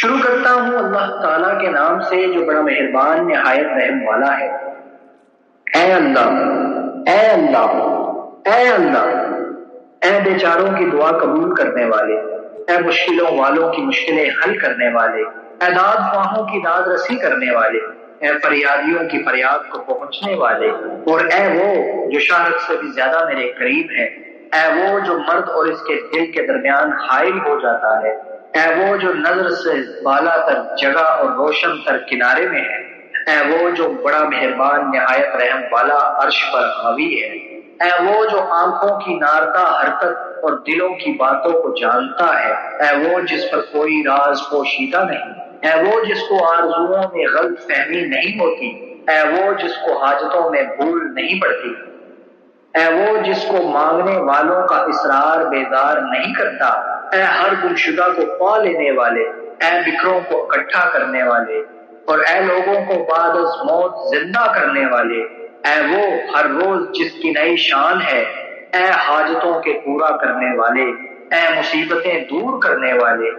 شروع کرتا ہوں اللہ تعالیٰ کے نام سے جو بڑا مہربان نہایت رحم والا ہے۔ اے اللہ، اے اللہ، اے اللہ، اے بیچاروں کی دعا قبول کرنے والے، اے مشکلوں والوں کی مشکلیں حل کرنے والے، اے داد خواہوں کی داد رسی کرنے والے، اے فریادیوں کی فریاد کو پہنچنے والے، اور اے وہ جو شہرت سے بھی زیادہ میرے قریب ہے، اے وہ جو مرد اور اس کے دل کے درمیان حائل ہو جاتا ہے، اے وہ جو نظر سے بالا تر جگہ اور روشن تر کنارے میں ہے، اے وہ جو بڑا مہربان نہایت رحم والا عرش پر حاوی ہے، اے وہ جو آنکھوں کی ناردہ حرکت اور دلوں کی باتوں کو جانتا ہے، اے وہ جس پر کوئی راز پوشیدہ نہیں، اے وہ جس کو آرزوؤں میں غلط فہمی نہیں ہوتی، اے وہ جس کو حاجتوں میں بھول نہیں پڑتی، اے وہ جس کو مانگنے والوں کا اصرار بیدار نہیں کرتا، اے ہر گمشدہ کو پا لینے والے، اے بکھروں کو اکٹھا کرنے والے، اور اے لوگوں کو بعد از موت زندہ کرنے والے، اے وہ ہر روز جس کی نئی شان ہے، اے حاجتوں کے پورا کرنے والے، اے مصیبتیں دور کرنے والے،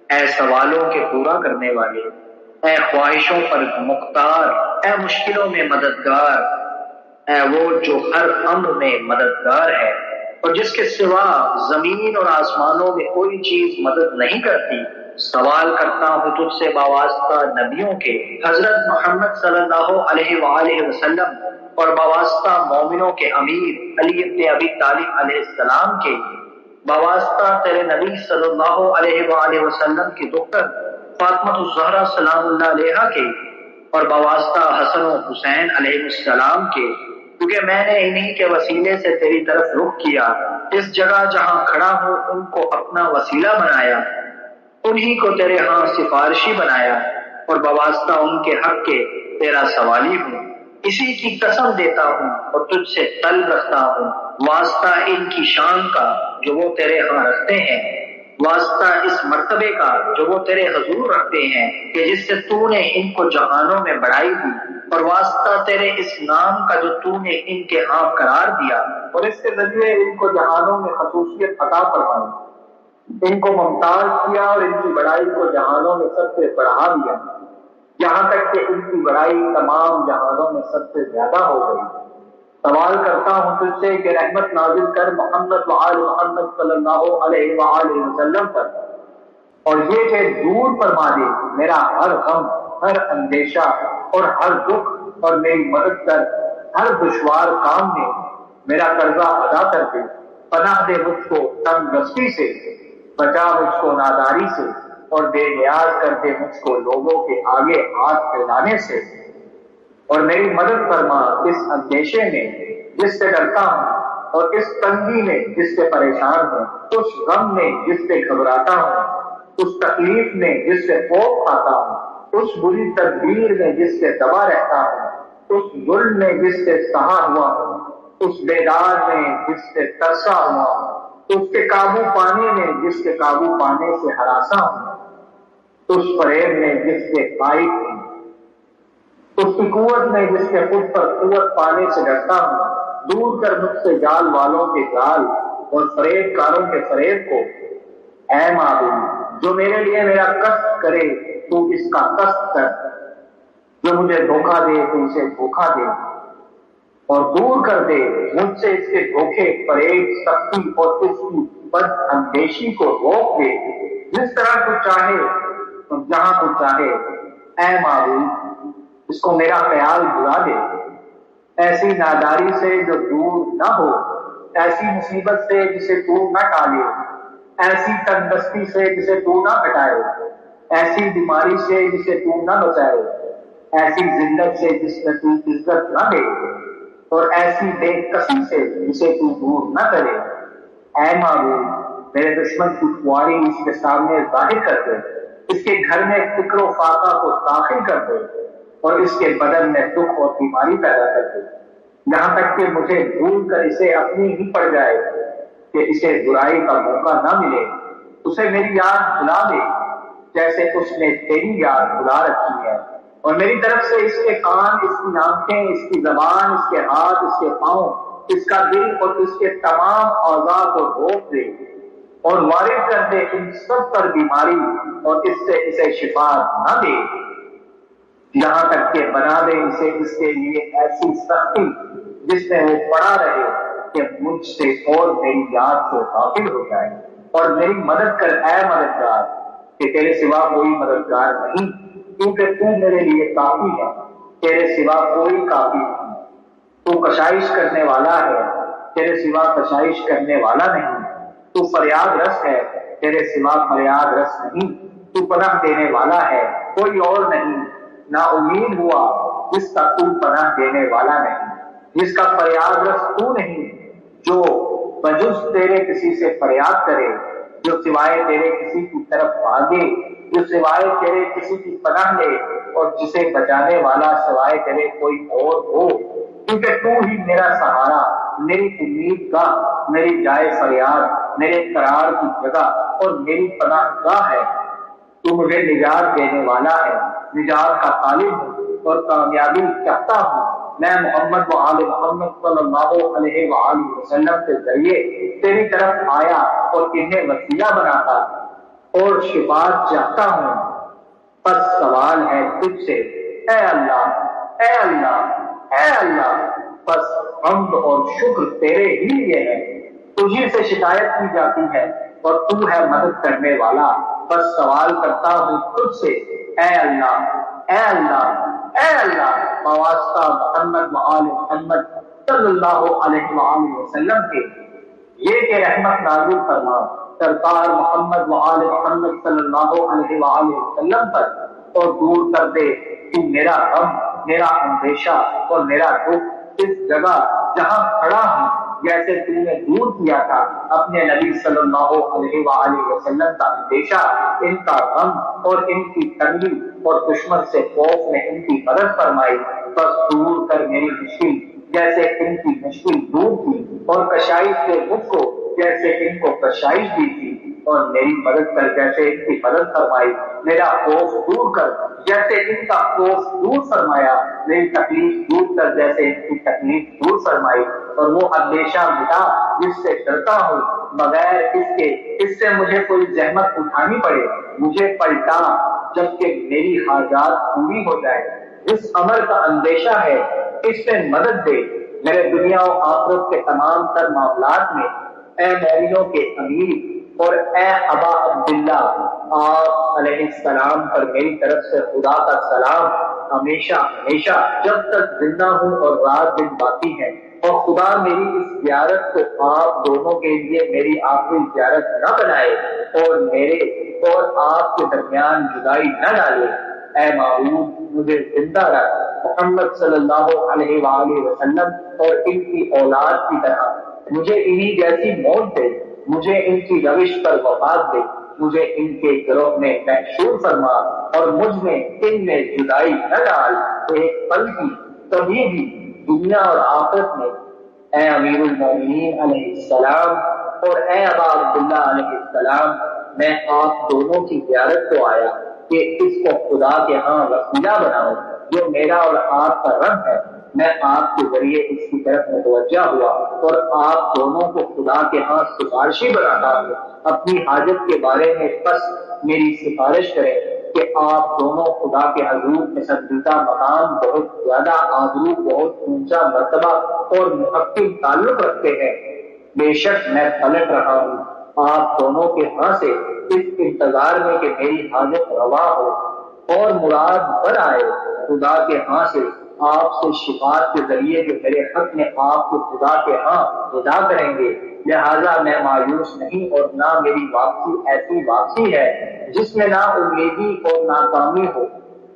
اے سوالوں کے پورا کرنے والے، اے خواہشوں پر مختار، اے مشکلوں میں مددگار، اے وہ جو ہر امر میں مددگار ہے اور جس کے سوا زمین اور آسمانوں میں کوئی چیز مدد نہیں کرتی۔ سوال کرتا ہوں تجھ سے باواسطہ نبیوں کے، حضرت محمد صلی اللہ علیہ وآلہ وسلم، اور باواسطہ مومنوں کے امیر علی ابن ابی طالب علیہ السلام کے، باواسطہ تیرے نبی صلی اللہ علیہ وآلہ وسلم کی دختر فاطمہ الزہرا سلام اللہ علیہا کے، اور باواسطہ حسن و حسین علیہ السلام کے، کیونکہ میں نے انہی کے وسیلے سے تیری طرف رخ کیا، اس جگہ جہاں کھڑا ہوں ان کو اپنا وسیلہ بنایا، انہی کو تیرے ہاں سفارشی بنایا، اور بواسطہ ان کے حق کے تیرا سوالی ہوں، اسی کی قسم دیتا ہوں اور تجھ سے طلب رکھتا ہوں، واسطہ ان کی شان کا جو وہ تیرے ہاں رکھتے ہیں، واسطہ اس مرتبے کا جو وہ تیرے حضور رکھتے ہیں کہ جس سے تو نے ان کو جہانوں میں بڑائی دی، اور واسطہ تیرے اس نام کا جو تو نے ان کے ہاں قرار دیا اور اس کے ذریعے ان کو جہانوں میں خصوصیت عطا فرمائی، ان کو ممتاز کیا اور ان کی بڑائی کو جہانوں میں سب سے بڑھا دیا، یہاں تک کہ ان کی بڑائی تمام جہانوں میں سب سے زیادہ ہو گئی۔ سوال کرتا ہوں تجھ سے کہ رحمت نازل کر محمد وآل محمد صلی اللہ علیہ وآلہ وسلم پر، اور یہ کہ دور فرما دے میرا ہر غم، ہر اندیشہ اور ہر دکھ، اور میری مدد کر ہر دشوار کام میں، میرا قرضہ ادا کر دے، پناہ دے مجھ کو تنگ دستی سے، بچا مجھ کو ناداری سے، اور بے نیاز کر دے مجھ کو لوگوں کے آگے ہاتھ پھیلانے سے، اور میری مدد فرما اس اندیشے میں جس سے ڈرتا ہوں، اور اس تنگی میں جس سے پریشان ہوں، اس غم میں جس سے گھبراتا ہوں، اس تکلیف میں جس سے خوف کھاتا ہوں، اس بری تدبیر میں جس سے دبا رہتا ہوں، اس ظلم میں جس سے سہا ہوا ہوں، اس بیدار میں جس سے ترسا ہوا ہوں، اس کے قابو پانے میں جس کے قابو پانے سے ہراساں ہوں، اس فریب میں جس سے خائف ہوں، اس کی قوت میں جس کے خود پر قوت پانے سے ڈرتا ہوں، دور کر مجھ سے جال والوں کے جال اور فریب کاروں کے فریب کو۔ اے معبود، جو میرے لیے میرا قصد کرے تو اس کا قصد کر، جو مجھے دھوکہ دے تو اسے دھوکہ دے، اور دور کر دے مجھ سے اس کے دھوکے، فریب، سختی اور اس کی بد اندیشی کو روک دے، جس طرح تو چاہے اور جہاں تو چاہے۔ اے معبود، اس کو میرا خیال بلا دے، ایسی ناداری سے جو دور نہ ہو، ایسی مصیبت سے جسے تو نہ ٹالے، ایسی تندرستی سے جسے تو نہ ہٹائے، ایسی بیماری سے جسے تو نہ بچائے، ایسی ذلت سے جس میں تو عزت نہ دے، اور ایسی بے کسی سے جسے تو دور نہ کرے۔ اے معبود، میرے دشمن کی خواری اس کے سامنے ظاہر کر دے، اس کے گھر میں فکر و فاقہ کو داخل کر دے، اور اس کے بدن میں دکھ اور بیماری پیدا کر دے، یہاں تک کہ مجھے بھول کر اسے اپنی ہی پڑ جائے کہ اسے برائی کا موقع نہ ملے، اسے میری یاد بلا دے جیسے اس نے تیری یاد بلا رکھی ہے، اور میری طرف سے اس کے کان، اس کی آنکھیں، اس کی زبان، اس کے ہاتھ، اس کے پاؤں، اس کا دل اور اس کے تمام اعضاء کو روک دے، اور وارد کر دے ان سب پر بیماری اور اس سے اسے شفا نہ دے، یہاں تک کہ بنا دے اسے اس کے لیے ایسی سختی جس میں وہ پڑا رہے کہ مجھ سے اور میری یاد سے غافل ہو جائے، اور میری مدد کر اے مددگار، کہ تیرے سوا کوئی مددگار نہیں، کیونکہ تو میرے لیے کافی ہے، تیرے سوا کوئی کافی نہیں، تو کشائش کرنے والا ہے، تیرے سوا کشائش کرنے والا نہیں، تو فریاد رس ہے، تیرے سوا فریاد رس نہیں، تو پناہ دینے والا ہے، کوئی اور نہیں، نا امید ہوا جس کا تو پناہ دینے والا نہیں، جس کا فریاد رس تو نہیں، جو بجز تیرے کسی سے فریاد کرے، جو سوائے تیرے کسی کی طرف بھاگے، جو سوائے تیرے کسی کی پناہ لے، اور جسے بچانے والا سوائے تیرے کوئی اور ہو، کیونکہ تو ہی میرا سہارا، میری امید گاہ، میری جائے فریاد، میرے قرار کی جگہ اور میری پناہ گاہ ہے، تو مجھے نجات دینے والا ہے، نجات کا طالب ہوں اور کامیابی چاہتا ہوں، میں محمد و آل محمد صلی اللہ علیہ وآلہ وسلم کے ذریعے تیری طرف آیا اور انہیں وسیلہ بناتا اور شفاعت چاہتا ہوں، بس سوال ہے تجھ سے اے اللہ، اے اللہ، اے اللہ، بس حمد اور شکر تیرے ہی لیے ہے، تجھی سے شکایت کی جاتی ہے اور تو ہے مدد کرنے والا، بس سوال کرتا ہوں تجھ سے اے اللہ، اے اللہ، اے اللہ، بواسطہ محمد و آل محمد صلی اللہ علیہ وآلہ وسلم کے، یہ کہ رحمت نازل فرما سرکار محمد و آل محمد صلی اللہ علیہ وآلہ وسلم پر، اور دور کر دے کہ میرا غم، میرا اندیشہ اور میرا دکھ اس جگہ جہاں کھڑا ہوں، جیسے تم نے دور کیا تھا اپنے نبی صلی اللہ علیہ وآلہ وسلم کا اندیشہ، ان کا غم اور ان کی تنگی اور دشمن سے خوف نے ان کی مدد فرمائی، بس دور کر میری مشکل جیسے ان کی مشکل دور کی، اور کشائش سے مجھ کو جیسے ان کو کشائش دی تھی، اور میری مدد کر جیسے ان کی مدد فرمائی، میرا خوف دور کر جیسے ان کا خوف دور فرمایا، میری تکلیف دور کر جیسے ان کی تکلیف دور فرمائی، اور وہ اندیشہ مٹا جس سے ڈرتا ہوں بغیر اس سے مجھے کوئی زحمت اٹھانی پڑے، مجھے پلٹا جبکہ میری حاجات پوری ہو جائے، جس امر کا اندیشہ ہے اس میں مدد دے، میرے دنیا و آخرت کے تمام تر معاملات میں، اے مومنوں کے امیر اور اے ابا عبداللہ، آپ علیہ السلام پر میری طرف سے خدا کا سلام ہمیشہ ہمیشہ جب تک زندہ ہوں اور رات دن باقی ہے، اور خدا میری اس زیارت کو آپ دونوں کے لیے میری آخری زیارت نہ بنائے، اور میرے اور آپ کے درمیان جدائی نہ ڈالے، اے معبود مجھے زندہ رکھ محمد صلی اللہ علیہ وآلہ وسلم اور ان کی اولاد کی طرح، مجھے انہی جیسی موت دے، مجھے ان کی روش پر وفات دے، مجھے ان کے گروہ میں محشور فرما، اور مجھ میں ان میں جدائی نہ ڈال ایک پل کی، کبھی بھی دنیا اور آخرت میں، اے امیر المومنین علیہ السلام اور اے ابا عبداللہ علیہ السلام، میں آپ دونوں کی زیارت کو آیا کہ اس کو خدا کے ہاں وسیلہ بناؤ، جو میرا اور آپ کا رب ہے، میں آپ کے ذریعے اس کی طرف متوجہ ہوا اور آپ دونوں کو خدا کے ہاں سفارشی بناتا ہوں، اپنی حاجت کے بارے میں بس میری سفارش کریں کہ آپ دونوں خدا کے حضور پسندیدہ مقام، بہت زیادہ آبرو، بہت اونچا مرتبہ اور محقق تعلق رکھتے ہیں، بے شک میں پلٹ رہا ہوں آپ دونوں کے ہاں سے اس انتظار میں کہ میری حاجت روا ہو اور مراد بڑھ آئے، خدا کے ہاں سے آپ سے شفاعت کے ذریعے جو میرے حق میں آپ کو خدا کے ہاں ادا کریں گے، لہذا میں مایوس نہیں، اور نہ میری واپسی ایسی واپسی ہے جس میں نہ امیدی اور ناکامی ہو،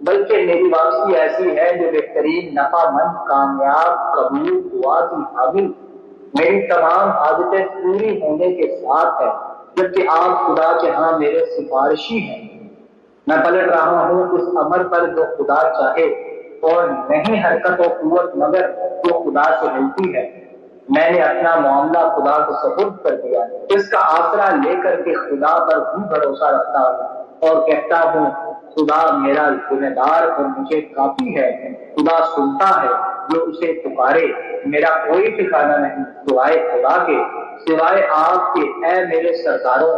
بلکہ میری واپسی ایسی ہے جو بہترین نفع مند، کامیاب، قبول، دعا کی حامل، میری تمام حاجتیں پوری ہونے کے ساتھ ہے، جبکہ آپ خدا کے ہاں میرے سفارشی ہیں، میں پلٹ رہا ہوں اس امر پر جو خدا چاہے، اور نہیں حرکت و قوت مگر جو خدا سے ملتی ہے، میں نے اپنا معاملہ خدا کو سپرد کر دیا، اس کا آسرا لے کر کے خدا پر بھی بھروسہ رکھتا ہوں اور کہتا ہوں خدا میرا ذمہ دار اور مجھے کافی ہے، خدا سنتا ہے جو اسے پکارے، میرا کوئی ٹھکانہ نہیں سوائے خدا کے، سوائے آپ کے اے میرے سرداروں،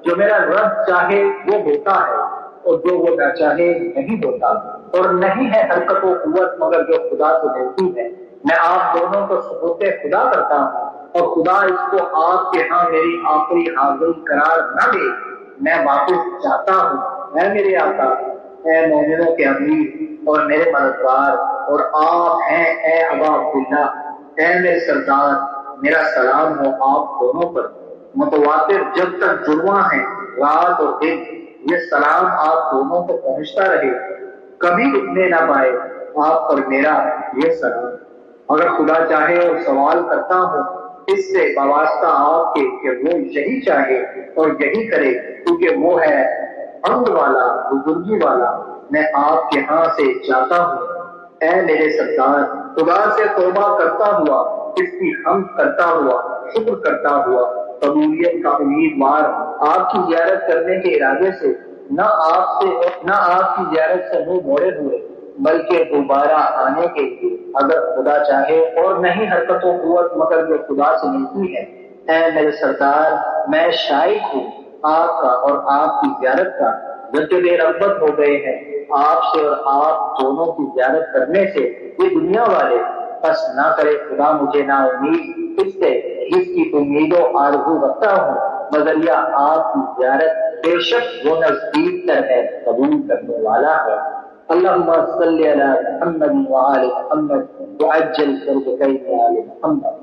جو میرا رب چاہے وہ ہوتا ہے اور جو وہ نہ چاہے نہیں ہوتا، اور نہیں ہے حرکت و قوت مگر جو خدا سے ملتی ہے۔ میں آپ دونوں کو ثبوت خدا کرتا ہوں، اور خدا اس کو آپ کے ہاں میری آخری حاضری قرار نہ دے۔ میں واپس جاتا ہوں۔ اے میرے آقا، اے مومنوں کے امیر اور میرے مددگار، اور آپ ہیں اے ابا عبداللہ، اے میرے سردار، میرا سلام ہو آپ دونوں پر۔ متواتر جب تک جڑواں ہیں رات اور دن، یہ سلام آپ دونوں کو پہنچتا رہے، کبھی رکنے نہ پائے آپ پر میرا یہ سلام۔ اگر خدا چاہے اور سوال کرتا ہوں اس سے وابستہ آپ کے کہ وہ یہی چاہے اور یہی کرے، کیونکہ وہ ہے حمد والا، بزرگی والا۔ میں آپ کے ہاں سے چاہتا ہوں اے میرے سردار، خدا سے توبہ کرتا ہوا، اس کی حمد کرتا ہوا، شکر کرتا ہوا، قبولیت کا امیدوار آپ کی زیارت کرنے کے ارادے سے، نہ آپ کی زیارت سے منہ موڑے ہوئے بلکہ دوبارہ آنے کے لیے، اگر خدا چاہے، اور نہیں حرکت و قوت مگر جو خدا سے ملتی ہے۔ اے میرے سردار، میں شائق ہوں آپ کا اور آپ کی زیارت کا، جدد رغبت ہو گئے ہیں آپ سے اور آپ دونوں کی زیارت کرنے سے یہ دنیا والے، بس نہ کرے خدا مجھے نا امید اس سے جس کی امید و آرزو رکھتا ہوں، مگر یہ آپ کی زیارت بے شک وہ نزدیک تر ہے، قبول کرنے والا ہے۔ اللہم صلی علی محمد وآل محمد وعجل فرجکین آل محمد۔